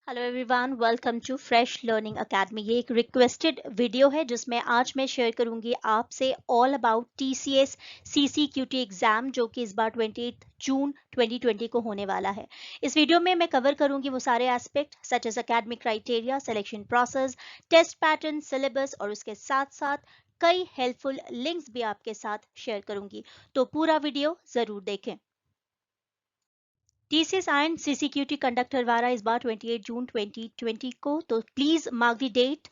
Hello everyone, welcome to Fresh Learning Academy. ये एक requested video है जिसमें आज मैं शेयर करूंगी आपसे ऑल अबाउट टीसीएस सीसीक्यूटी एग्जाम जो कि इस बार 28 जून 2020 को होने वाला है। इस वीडियो में मैं कवर करूंगी वो सारे aspect such as academic criteria, selection process, test pattern, syllabus और उसके साथ साथ कई हेल्पफुल लिंक्स भी आपके साथ शेयर करूंगी। तो पूरा वीडियो जरूर देखें। टीसीएस एंड सीसीक्यूटी कंडक्ट करवा रहा है इस बार 28 जून 2020 को, तो प्लीज मार्क द डेट।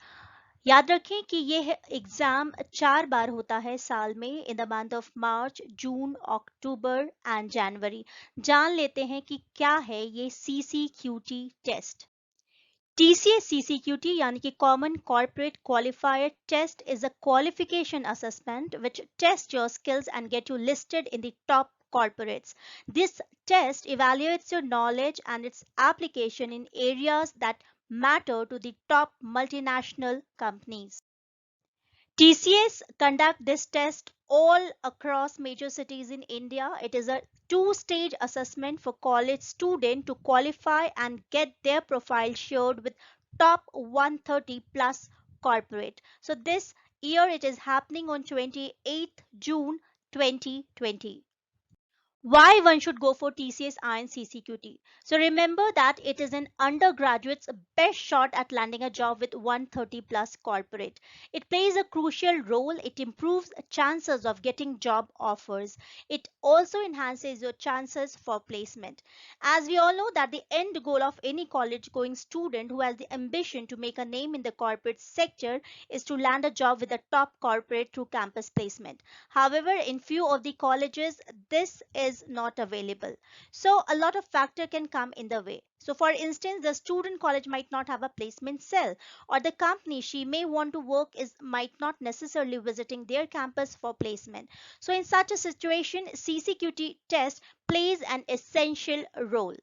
याद रखें कि ये एग्जाम 4 बार होता है साल में, in the month of March, June, October and January. जान लेते हैं कि क्या है ये सीसीक्यूटी टेस्ट। TCS CCQT यानी कि Common Corporate Qualifier Test is a qualification assessment which tests your skills and get you listed in the top corporates. This test evaluates your knowledge and its application in areas that matter to the top multinational companies. TCS conduct this test all across major cities in India. It is a two-stage assessment for college student to qualify and get their profile shared with top 130 plus corporate. So this year it is happening on 28th June 2020. Why one should go for TCS and CCQT? So remember that it is an undergraduate's best shot at landing a job with 130 plus corporate. It plays a crucial role. It improves chances of getting job offers. It also enhances your chances for placement. As we all know that the end goal of any college going student who has the ambition to make a name in the corporate sector is to land a job with a top corporate through campus placement. However, in few of the colleges, this is not available. So a lot of factor can come in the way. So for instance, the student college might not have a placement cell, or the company she may want to work is might not necessarily visiting their campus for placement. So in such a situation, CCQT test plays an essential role.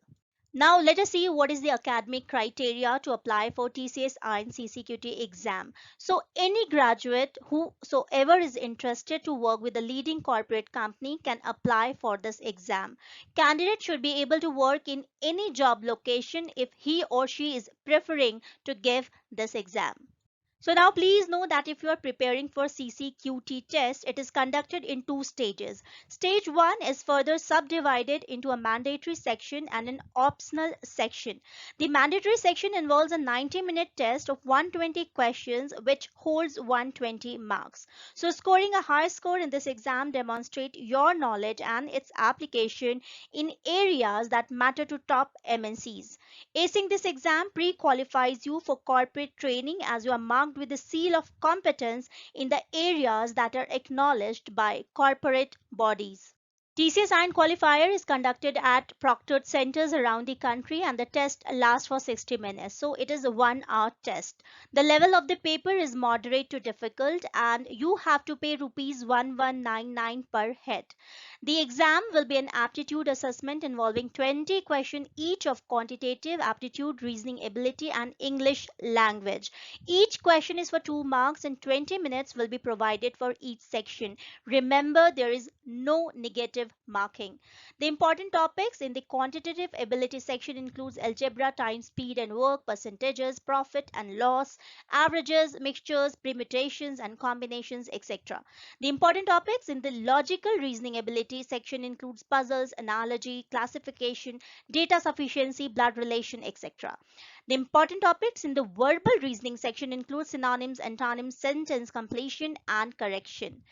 Now let us see what is the academic criteria to apply for TCS and CCQT exam. So any graduate whosoever is interested to work with a leading corporate company can apply for this exam. Candidate should be able to work in any job location if he or she is preferring to give this exam. So now please know that if you are preparing for CCQT test, it is conducted in two stages. Stage 1 is further subdivided into a mandatory section and an optional section. The mandatory section involves a 90-minute test of 120 questions which holds 120 marks. So scoring a high score in this exam demonstrates your knowledge and its application in areas that matter to top MNCs. Acing this exam pre-qualifies you for corporate training as you are marked with the seal of competence in the areas that are acknowledged by corporate bodies. TCS Iron Qualifier is conducted at proctored centers around the country and the test lasts for 60 minutes. So it is a 1 hour test. The level of the paper is moderate to difficult and you have to pay rupees 1199 per head. The exam will be an aptitude assessment involving 20 questions each of quantitative aptitude, reasoning ability and English language. Each question is for 2 marks and 20 minutes will be provided for each section. Remember, there is no negative marking. The important topics in the quantitative ability section includes algebra, time, speed and work, percentages, profit and loss, averages, mixtures, permutations and combinations, etc. The important topics in the logical reasoning ability section includes puzzles, analogy, classification, data sufficiency, blood relation, etc. The important topics in the verbal reasoning section include synonyms, antonyms, sentence completion and correction.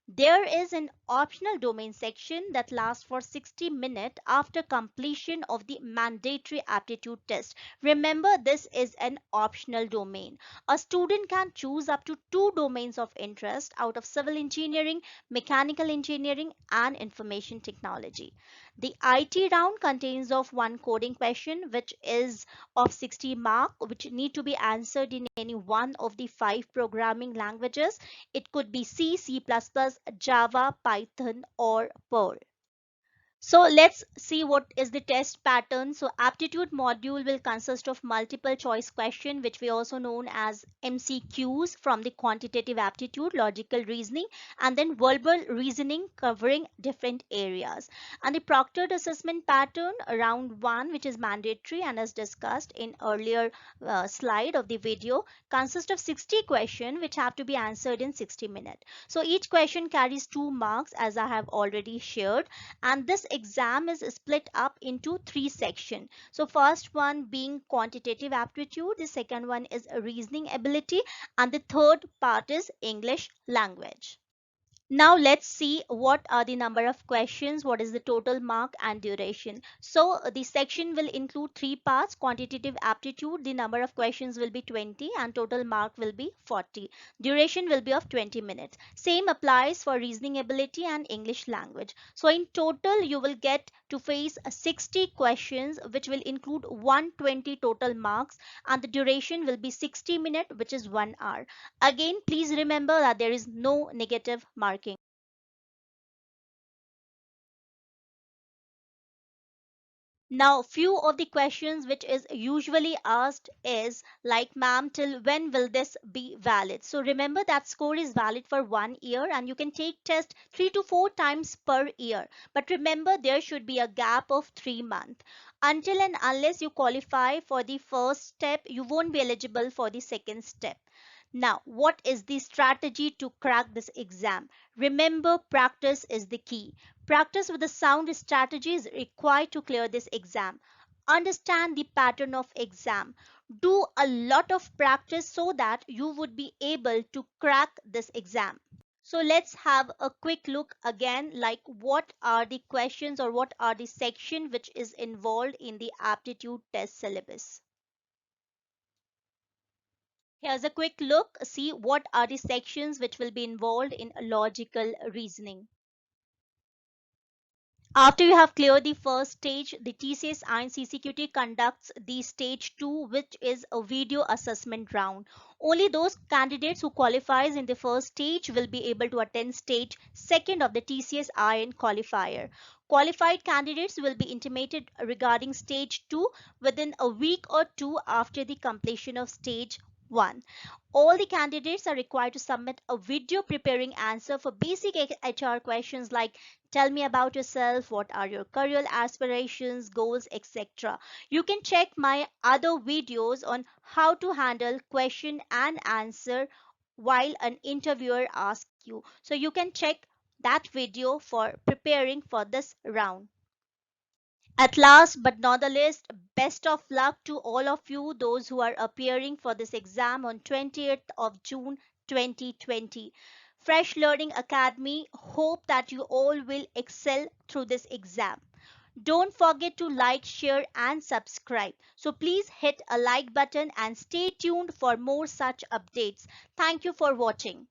There is an optional domain section that lasts for 60 minutes after completion of the mandatory aptitude test. Remember, this is an optional domain. A student can choose up to 2 domains of interest out of civil engineering, mechanical engineering, and information technology. The IT round contains of one coding question which is of 60 mark which need to be answered in any one of the 5 programming languages. It could be C, C++, Java, Python or Perl. So let's see what is the test pattern. So aptitude module will consist of multiple choice question, which we also known as MCQs, from the quantitative aptitude, logical reasoning, and then verbal reasoning covering different areas. And the proctored assessment pattern, round one, which is mandatory and as discussed in earlier slide of the video, consists of 60 questions which have to be answered in 60 minutes. So each question carries 2 marks, as I have already shared, and this exam is split up into three sections. So first one being quantitative aptitude, the second one is reasoning ability, and the third part is English language. Now let's see what are the number of questions, what is the total mark and duration. So the section will include three parts. Quantitative aptitude, the number of questions will be 20 and total mark will be 40. Duration will be of 20 minutes. Same applies for reasoning ability and English language. So in total you will get to face 60 questions, which will include 120 total marks, and the duration will be 60 minutes, which is 1 hour. Again, please remember that there is no negative marking. Now, few of the questions which is usually asked is like, ma'am, till when will this be valid? So remember that score is valid for 1 year and you can take test 3 to 4 times per year. But remember there should be a gap of 3 months. Until and unless you qualify for the first step, you won't be eligible for the second step. Now, what is the strategy to crack this exam? Remember, practice is the key. Practice with a sound strategy is required to clear this exam. Understand the pattern of exam. Do a lot of practice so that you would be able to crack this exam. So let's have a quick look again, like what are the questions or what are the section which is involved in the aptitude test syllabus. Here's a quick look. See what are the sections which will be involved in logical reasoning. After you have cleared the first stage, the TCS and CCQT conducts the stage 2, which is a video assessment round. Only those candidates who qualifies in the first stage will be able to attend stage 2 of the TCS IN qualifier. Qualified candidates will be intimated regarding stage 2 within a week or two after the completion of stage 1. All the candidates are required to submit a video preparing answer for basic HR questions like, tell me about yourself, what are your career aspirations, goals, etc. You can check my other videos on how to handle question and answer while an interviewer asks you. So you can check that video for preparing for this round. At last but not the least, best of luck to all of you, those who are appearing for this exam on 20th of June 2020. Fresh Learning Academy hope that you all will excel through this exam. Don't forget to like, share and subscribe. So please hit a like button and stay tuned for more such updates. Thank you for watching.